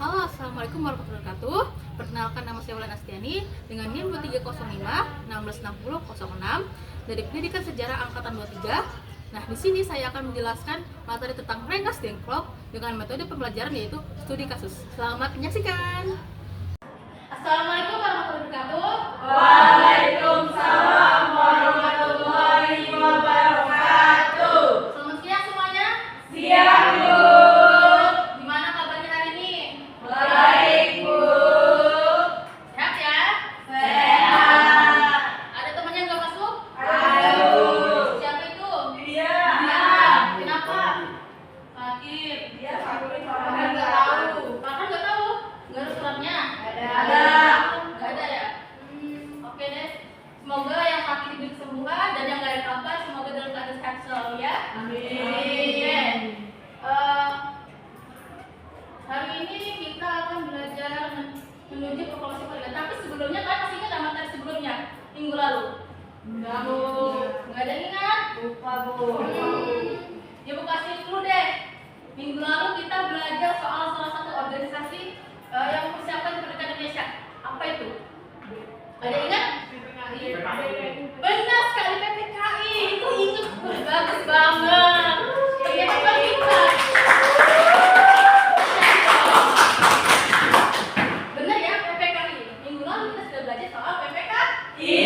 Halo, Assalamualaikum warahmatullahi wabarakatuh. Perkenalkan, nama saya Wulan Astiani dengan NIM 2305 166006 dari Pendidikan Sejarah Angkatan 23. Nah, di sini saya akan menjelaskan materi tentang Rengas Dengklok dengan metode pembelajaran yaitu studi kasus. Selamat menyaksikan. Assalamualaikum warahmatullahi wabarakatuh. Waalaikumsalam warahmatullahi wabarakatuh. Selamat siang semuanya. Siang, Bu. Gimana kabarnya hari ini? Baik, Bu. Sehat ya? Sehat. Ada teman yang nggak masuk? Ada, Bu. Siapa itu? Dia. Kenapa? Sakit. Dia favorit Kakak orang nggak tahu. Kakak nggak tahu? Nggak ada suratnya? Ada. Nggak ada ya? Oke deh. Semoga yang sakit diberi kesembuhan dan yang nggak ada kabar semoga dalam keadaan sehat selalu ya. Amin. Hari ini kita akan belajar menuju proklamasi kemerdekaan. Tapi sebelumnya kan masih ingat materi sebelumnya minggu lalu? Enggak, Bu. Nggak ada yang ingat? Lupa, Bu. Ya Bu kasih dulu deh. Minggu lalu kita belajar soal salah satu organisasi yang mempersiapkan kemerdekaan Indonesia. Apa itu? Ada yang ingat? Benar sekali, PPKI. Itu ingat, bagus banget. Iya, coba kita. Benar ya, PPKI. Minggu lalu kita sudah belajar soal PPKI.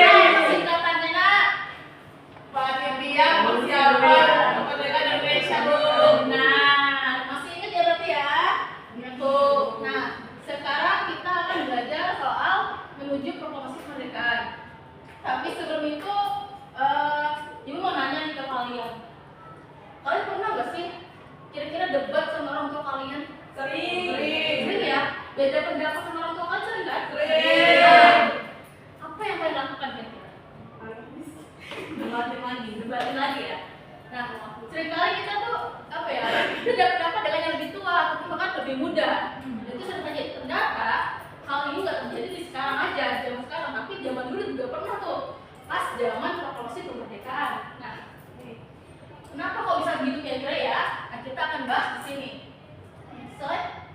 Nah, singkatannya nak. Panitia persiapan kemerdekaan Indonesia, Bu. Nah, masih ingat ya berarti ya? Tuh. Nah, sekarang kita akan belajar soal menuju proklamasi kemerdekaan. Tapi sebelum itu, Ibu mau nanya nih ke kalian. Kalian pernah nggak sih kira-kira debat sama orang tua kalian? Sering. Sering ya? Beda pendapat sama orang tua kalian sering nggak? Sering. Apa yang kalian lakukan kira-kira? Debatin lagi ya. Nah, seringkali kita tuh apa ya? Beda pendapat dengan yang lebih tua atau bahkan lebih muda. Itu sering terjadi. Ternyata hal ini nggak terjadi di sekarang aja, zaman sekarang, tapi zaman dulu juga pernah tuh. Pas zaman proklamasi kemerdekaan. Nah, kenapa kok bisa begitu kira-kira ya? Nah, kita akan bahas di sini. Slide.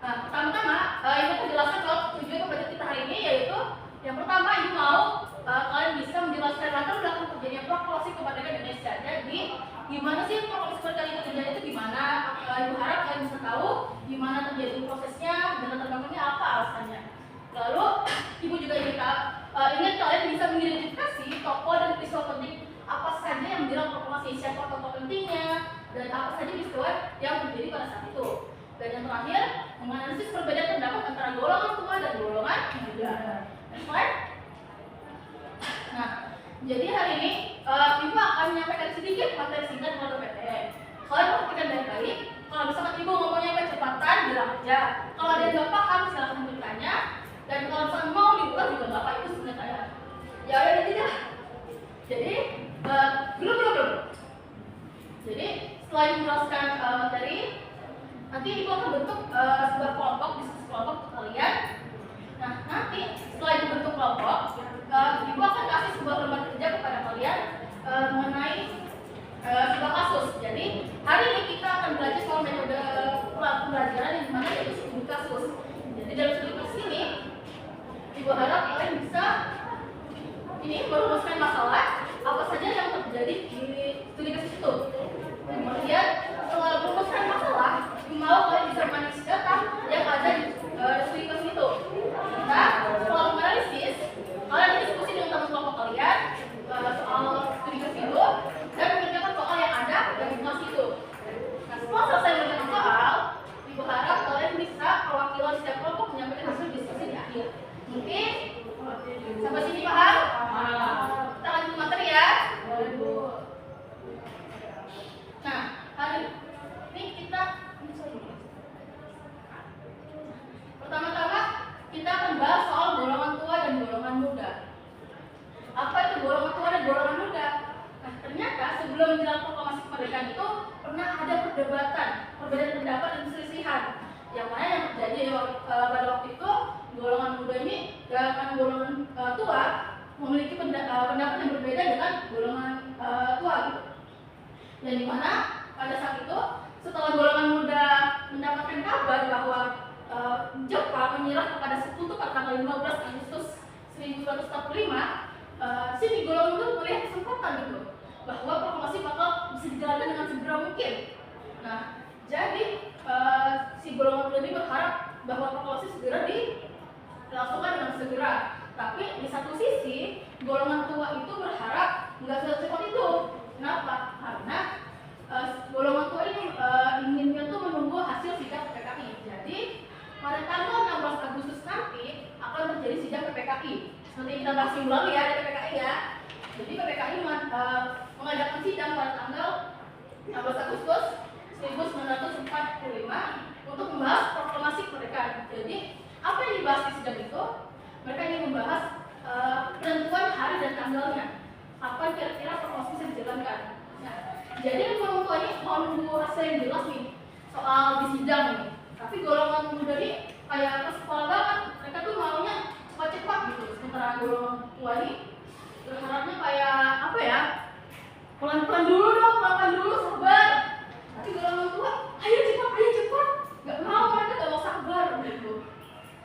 Nah, pertama-tama, Ibu akan jelaskan kalau tujuan pembelajaran kita hari ini yaitu yang pertama, Ibu mau kalian bisa menjelaskan latar belakang terjadinya proklamasi kemerdekaan Indonesia. Jadi, gimana sih proklamasi kemerdekaan itu terjadi itu gimana? Ibu harap kalian bisa tahu gimana terjadi prosesnya dan latar belakangnya apa alasannya. Lalu, Ibu juga ingin kalian bisa mengidentifikasi tokoh dan peristiwa penting apa saja yang menjelang proklamasi, siapa tokoh pentingnya, dan apa saja peristiwa yang terjadi pada saat itu. Dan yang terakhir, menganalisis perbedaan pendapat antara golongan tua dan golongan muda. Next slide. Nah, jadi hari ini Ibu akan menyampaikan sedikit materi singkat mengenai PTN. Kalian perhatikan baik-baik. Kalau misalkan Ibu ngomongnya kecepatan, bilang aja. Kalau ada yang nggak paham, silahkan bertanya. Dan kalau misalkan mau diulang juga nggak apa-apa, itu sebenarnya saya. Ya udah tidak. Jadi belum. Jadi setelah menjelaskan materi, nanti Ibu akan bentuk sebuah kelompok, diskusi kelompok untuk kalian. Nah, nanti setelah dibentuk kelompok, Ibu akan kasih sebuah lembar kerja kepada kalian mengenai sebuah kasus. Jadi hari ini kita akan belajar soal metode pembelajaran yang dimana yaitu studi kasus. Jadi dalam studi kasus ini, Ibu harap kalian bisa ini merumuskan masalah apa saja yang terjadi di studi kasus itu. Kemudian setelah merumuskan masalah, Ibu mau kalian bisa menganalisis data yang ada di studi kasus itu. Nah, setelah menganalisis, kalian diskusi dengan teman kelompok kalian soal studi kasus itu dan mengerjakan soal yang ada di kelas itu. Nah, setelah selesai mengerjakan soal, Ibu harap kalian bisa perwakilan setiap kelompok menyampaikan hasil diskusi di akhir. Mungkin sampai sini paham? Kita lanjut materi ya. Nah, hari ini kita pertama-tama kita akan bahas soal golongan tua dan golongan muda. Apa itu golongan tua dan golongan muda? Nah, ternyata sebelum menjelang proklamasi kemerdekaan itu pernah ada perdebatan, perbedaan pendapat dan perselisihan. Yang mana yang terjadi pada waktu itu golongan muda ini dengan golongan tua memiliki pendapat yang berbeda dengan golongan tua gitu. Dan dimana pada saat itu setelah golongan muda bahas minggu lalu ya dari PPKI ya. Jadi PPKI mengadakan sidang pada tanggal 16 Agustus 1945 untuk membahas proklamasi kemerdekaan. Jadi apa yang dibahas di sidang itu? Mereka ingin membahas penentuan hari dan tanggalnya. Kapan kira-kira proklamasi bisa dijalankan? Nah, jadi orang tua ini mau nunggu hasil yang jelas nih soal di sidang nih. Tapi golongan muda ini kayak keras kepala banget. Mereka tuh maunya cepat-cepat gitu. Sementara golongan tua ini berharapnya kayak apa ya? Pelan-pelan dulu dong, pelan-pelan dulu, sabar. Tapi golongan tua, ayo cepat, nggak mau, mereka nggak mau sabar gitu.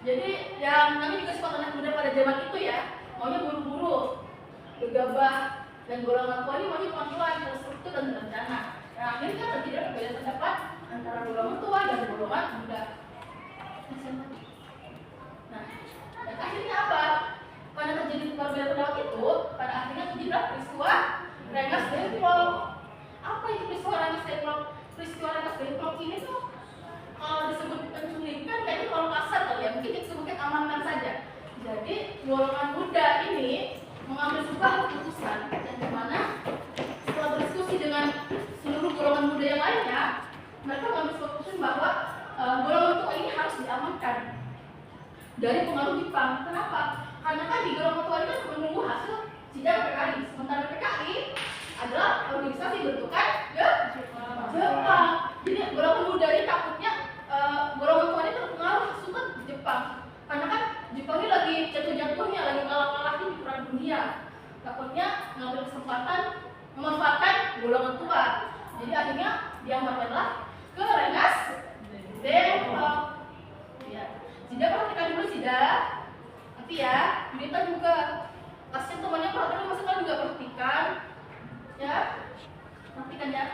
Jadi yang kami juga suka anak muda pada zaman itu ya, maunya buru-buru, gegabah, dan golongan tua ini maunya pelan-pelan, terstruktur dan berencana. Nah akhirnya kan terjadi perbedaan pendapat antara golongan tua dan golongan muda. Nah, dan akhirnya apa? Pada terjadi perbedaan pendapat itu, pada akhirnya terjadi peristiwa Rengas Dengklok. Apa itu peristiwa Rengas Dengklok? Peristiwa Rengas Dengklok ini tuh kalau disebut penculikan kayaknya terlalu kasar kali ya, mungkin disebutkan amankan saja. Jadi golongan muda ini mengambil sebuah keputusan yang dimana setelah berdiskusi dengan seluruh golongan muda yang lainnya, mereka mengambil sebuah keputusan bahwa golongan tua ini harus diamankan dari pengaruh Jepang. Kenapa? Karena kan di golongan tua ini kan menunggu hasil sidang PPKI. Sementara PPKI adalah organisasi bentukan Jepang. Jadi golongan muda ini takutnya golongan tua ini terpengaruh hasutan Jepang. Karena kan Jepang ini lagi jatuh-jatuhnya, lagi kalah-kalahnya di perang dunia. Takutnya ngambil kesempatan memanfaatkan golongan tua. Jadi akhirnya diamankanlah ke Rengas Dengklok. Ya. Sida perhatikan dulu Sida. Nanti ya, Yunita juga kasihan temannya perhatikan, masa kalian juga perhatikan. Ya, perhatikan ya.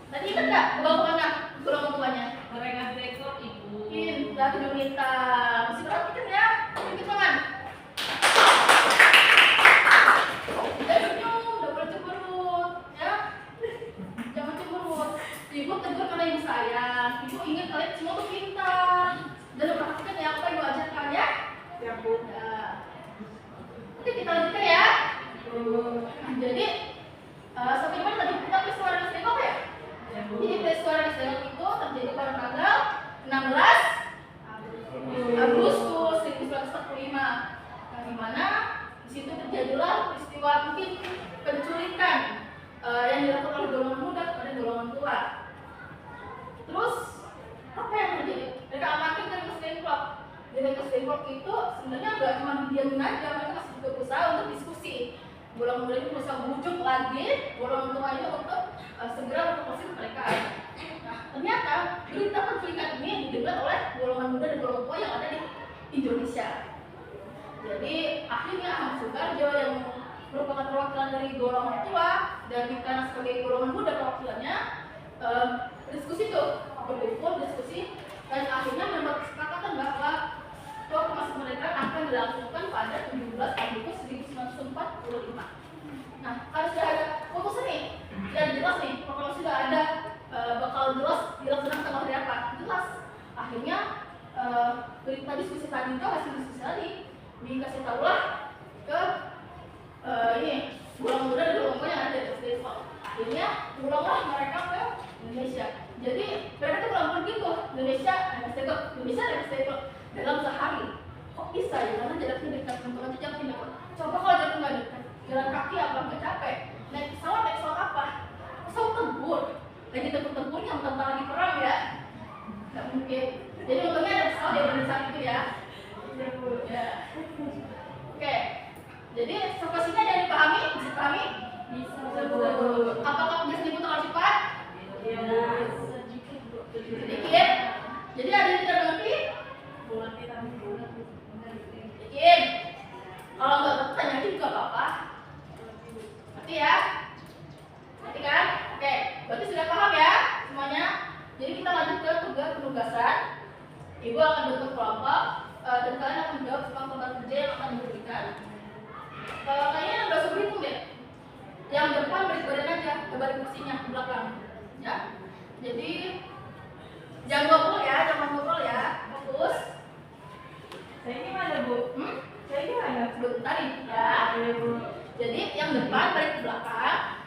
Tadi ingat nggak bawa golongan tuanya? Rengas Dengklok Ibu. Pintar Yunita, masih perhatikan ya. Sedikit tangan. Udah senyum, udah boleh cemberut, ya. Jangan cemberut. Ibu tegur karena ibu sayang. Ibu ingat kalian semua tuh pintar. Dan perhatikan ya apa yang ibu ajarkan ya. Ya Bu. Oke, kita lanjutkan ya. Jadi sampai mana tadi kita peristiwa Rengas Dengklok ya? Ya Bu. Jadi peristiwa Rengas Dengklok itu terjadi pada tanggal 16 Agustus 1945. Nah, di mana di situ terjadilah peristiwa mungkin penculikan yang dilakukan oleh golongan muda kepada golongan tua. Terus apa yang terjadi? Mereka amankan Rengas Dengklok. Di Rengas Dengklok itu sebenarnya nggak cuma didiamin aja, mereka masih juga berusaha untuk diskusi. Golongan muda itu berusaha bujuk lagi golongan tua itu untuk segera memproses mereka. Nah, ternyata berita penculikan ini didengar oleh golongan muda dan golongan tua yang ada di Indonesia. Jadi akhirnya Ahmad Soekarjo yang merupakan perwakilan dari golongan tua dan kita sebagai golongan muda perwakilannya diskusi tuh, berkumpul diskusi dan akhirnya membuat kesepakatan bahwa proklamasi kemerdekaan akan dilakukan pada 17 Agustus 1945. Nah, kalau sudah ada putusan nih, sudah jelas nih, proklamasi sudah ada bakal jelas dilaksanakan tanggal hari apa, jelas. Akhirnya berita diskusi tadi itu hasil diskusi tadi dikasih tahulah ke ini golongan muda dan golongan tua yang ada di Dengklok. Akhirnya pulanglah mereka ke Indonesia. Jadi mereka tuh pulang gitu, Indonesia Rengas Dengklok dalam sehari. Kok bisa ya? Karena jaraknya dekat, tentu aja jam pindah. Coba kalau jarak nggak dekat, jalan kaki apa nggak capek? Naik pesawat apa? Pesawat tempur. Lagi tempur yang tentang lagi perang ya, nggak mungkin. Jadi untungnya ada pesawat yang besar itu ya. Ya. Oke. Jadi situasinya ada yang dipahami? Bisa dipahami? Bisa. Apakah bisa diputar cepat? Ya. Sedikit. Jadi ada yang tidak mengerti? Sedikit. Kalau nggak ngerti tanya aja juga apa-apa. Ngerti ya? Ngerti kan? Oke. Berarti sudah paham ya semuanya? Jadi kita lanjut ke tugas penugasan. Ibu akan bentuk kelompok dan kalian akan menjawab soal tempat kerja yang akan diberikan. Kayaknya udah suruh hitung deh. Yang depan baris badan aja, baris kursinya ke belakang. Ya. Jadi jangan ngobrol ya, jangan ngobrol ya. Fokus. Saya ini mana Bu? Hmm? Saya ini mana? Bentar ya. Iya, Bu. Jadi yang depan balik ke belakang,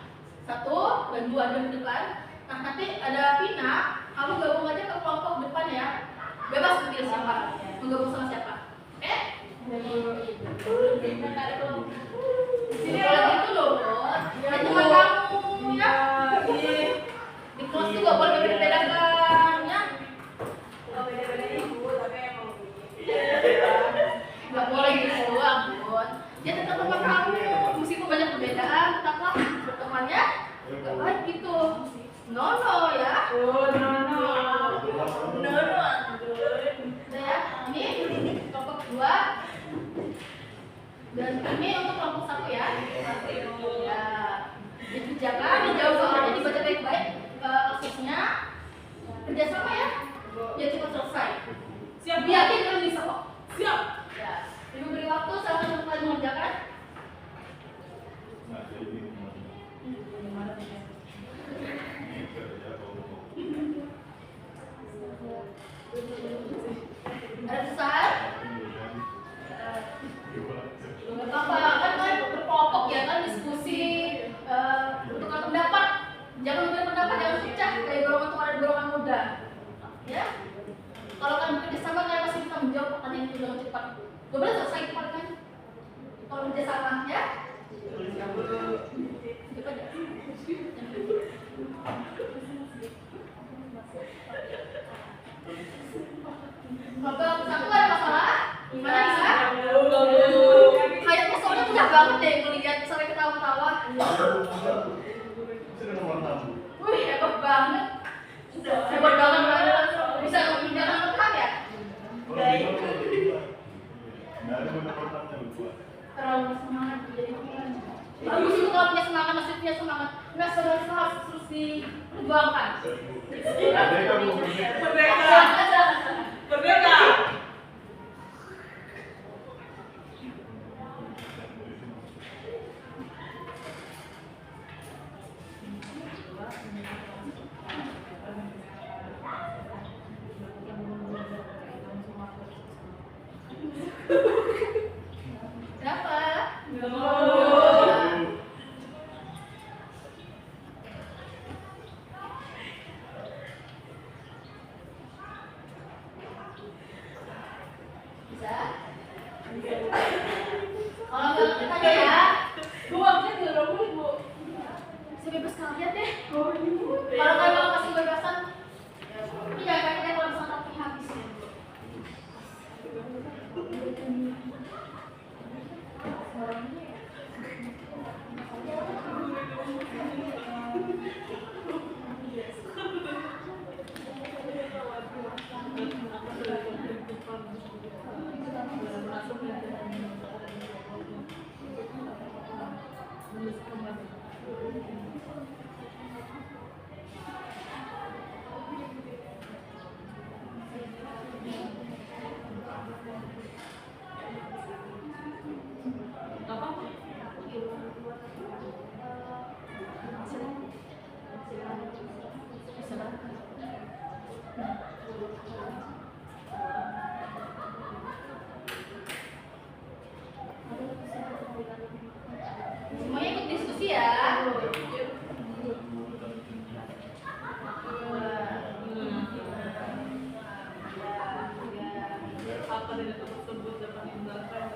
satu dan dua dan depan. Nah nanti ada Vina, kamu gabung aja ke kelompok depan ya. Bebas pilih siapa, menggabung sama siapa. Oke? Jadi kalau gitu loh, ya teman kamu ya. Di kelas juga boleh beda-bedakan ya. Nggak boleh gitu doang, Bun. Dia tetap teman kamu, meskipun banyak perbedaan, tetaplah bertemannya. Nggak baik gitu. No ya. No. Udah ya. Ini kelompok 2 dan ini untuk kelompok 1 ya. Ya. Dikerjakan, dijawab soalnya, dibaca baik-baik kasusnya. Kerjasama ya. Ya cepat selesai. Siap, Bu. Yakin kalian bisa kok. Siap. Ya. Ibu beri waktu selama untuk kalian mengerjakan. Ada kesusahan? Nggak apa-apa, kan berkelompok ya kan, diskusi, bertukar pendapat. Jangan bertukar pendapat, jangan pecah kayak golongan tua dan golongan muda. Ya. Kalau kalian bekerja sama, kalian pasti bisa menjawab pertanyaan itu dengan cepat. Gak boleh selesai cepat kan? Kalau bekerja sama ya. Cepat ya. Kelompok 1 ada masalah? Gimana bisa? Kayak pesona mudah banget deh ngeliat sampai ketawa-ketawa. Wih, hebat banget. Hebat banget. Bisa memindahkan letak ya? Terlalu semangat jadi bagus itu kalau punya semangat, masih punya semangat. Nggak harus terus diperjuangkan. Merdeka. Kenapa? Bisa? Kalau nggak tanya ya, sebebas kalian deh. Kalau kalian mau kasih kebebasan, ini jangan pakai kalau misalkan tapi habis. Semuanya ikut diskusi ya. Apa tidak tersebut dapat dihindarkan?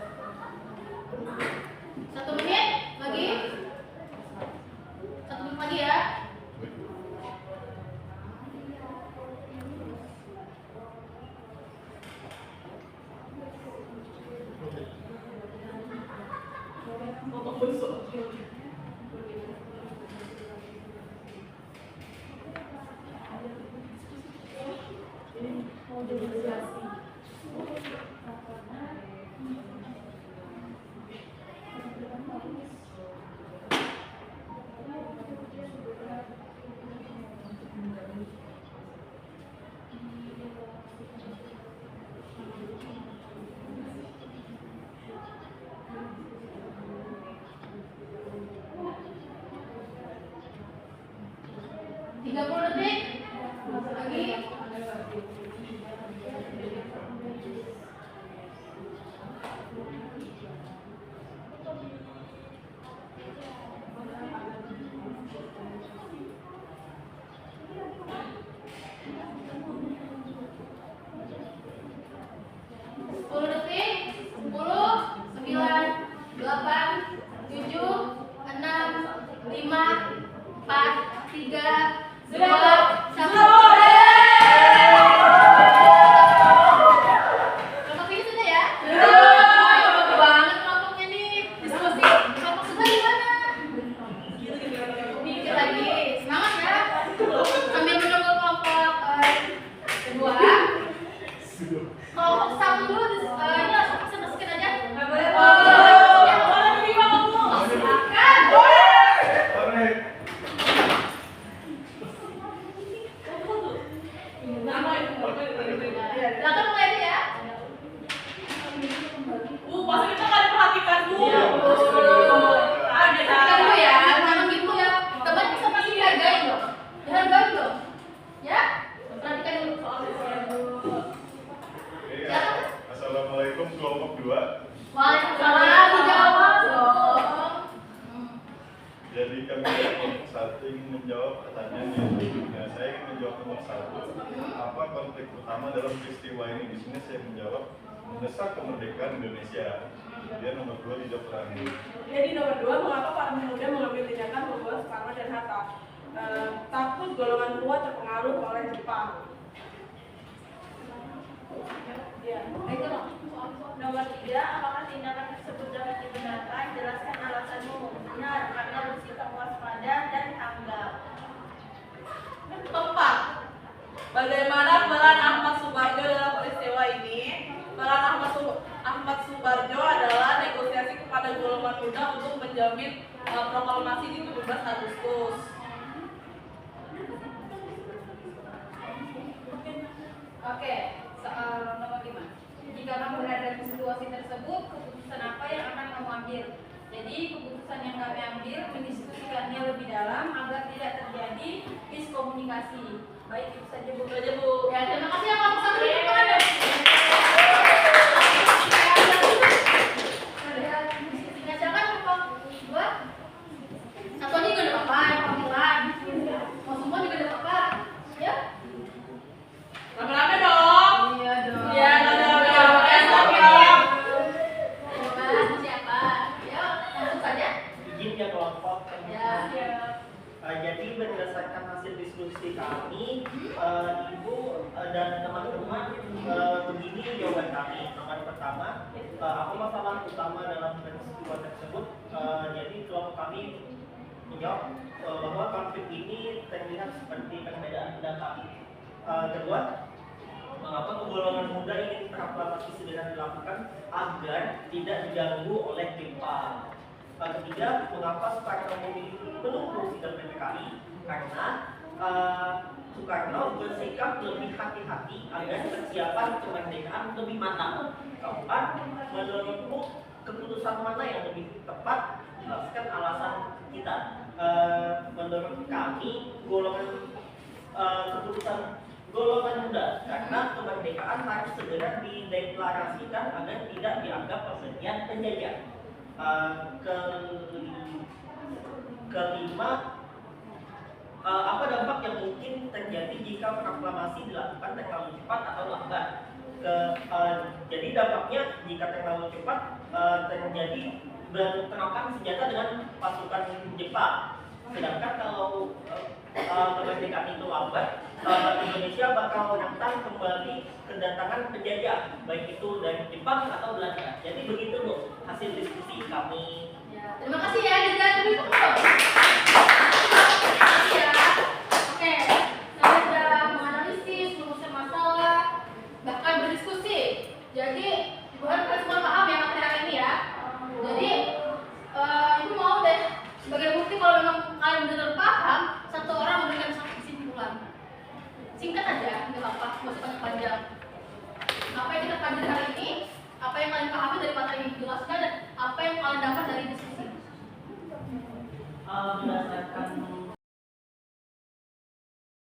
1 menit lagi. 1 menit lagi ya. Ngomong besok. Silakan mulai deh ya. Masa kita nggak diperhatikan dulu. Iya, Ada Perhatikan dulu ya, memang gitu ya. Teman bisa pasti dihargai dong. Dihargai dong. Ya, perhatikan dulu soalnya. Iya. Assalamualaikum kelompok 2. Waalaikumsalam, dijawab dong. Jadi kami kelompok 1 ingin menjawab pertanyaan yang berikutnya. Saya ingin menjawab nomor 1. Apa konflik utama dalam peristiwa ini? Di sini saya menjawab mendesak kemerdekaan Indonesia. Kemudian nomor 2 dijawab Rani. Jadi nomor 2, mengapa para pemuda mengambil tindakan membuat Soekarno dan Hatta? Takut golongan tua terpengaruh oleh Jepang. Ya. Itu loh. Nomor 3, apakah tindakan tersebut dapat dibenarkan? Jelaskan alasanmu. Benar, karena bersikap waspada dan tanggap. Keempat, bagaimana peran Ahmad Subarjo dalam peristiwa ini? Peran Ahmad Subarjo adalah negosiasi kepada golongan muda untuk menjamin proklamasi di 17 Agustus. Oke, soal nomor 5. Jika kamu berada di situasi tersebut, keputusan apa yang akan kamu ambil? Jadi keputusan yang kami ambil mendiskusikannya lebih dalam agar tidak terjadi miskomunikasi. Baik, itu saja Bu. Itu aja Bu. Ya, terima kasih yang kamu sampai di depan ya. Diskusinya silakan kelompok 2. Satu aja juga ada apa-apa, yang pelan. Mau semua juga ada apa-apa. Ya? Rame-rame dong. Iya dong. Iya, rame-rame. Siapa? Ya, langsung saja. Izin ya kelompok. Ya. Jadi berdasarkan hasil diskusi kami, Ibu dan teman-teman begini jawaban kami. Nomor pertama, apa masalah utama dalam peristiwa tersebut? Jadi kelompok kami menjawab bahwa konflik ini terlihat seperti perbedaan pendapat. Kedua, mengapa golongan muda ingin proklamasi segera dilakukan agar tidak diganggu oleh Jepang. Ketiga, mengapa Soekarno memilih menunggu sidang PPKI? Karena Soekarno bersikap lebih hati-hati agar persiapan kemerdekaan lebih matang. Keempat, menurutmu keputusan mana yang lebih tepat? Jelaskan alasan kita. Menurut kami, keputusan golongan muda karena kemerdekaan harus segera dideklarasikan agar tidak dianggap persetujuan penjajah. Kelima, apa dampak yang mungkin terjadi jika proklamasi dilakukan terlalu cepat atau lambat? Jadi dampaknya jika terlalu cepat terjadi bentrokan senjata dengan pasukan Jepang. Sedangkan kalau kemerdekaan itu lambat, Indonesia bakal rentan kembali kedatangan penjajah, baik itu dari Jepang atau Belanda. Jadi begitu Bu hasil diskusi kami. Ya, terima kasih ya, dan lebih dulu. Terima kasih ya. Oke, saya sudah menganalisis, merumuskan masalah, bahkan berdiskusi. Jadi, Ibu harap kalian semua paham ya materi ini ya. Jadi, Ibu mau deh sebagai bukti kalau memang kalian benar paham, satu orang memberikan satu kesimpulan. Singkat aja, nggak apa-apa, nggak usah panjang. Apa yang kita pelajari hari ini, apa yang kalian pahami dari materi yang dijelaskan,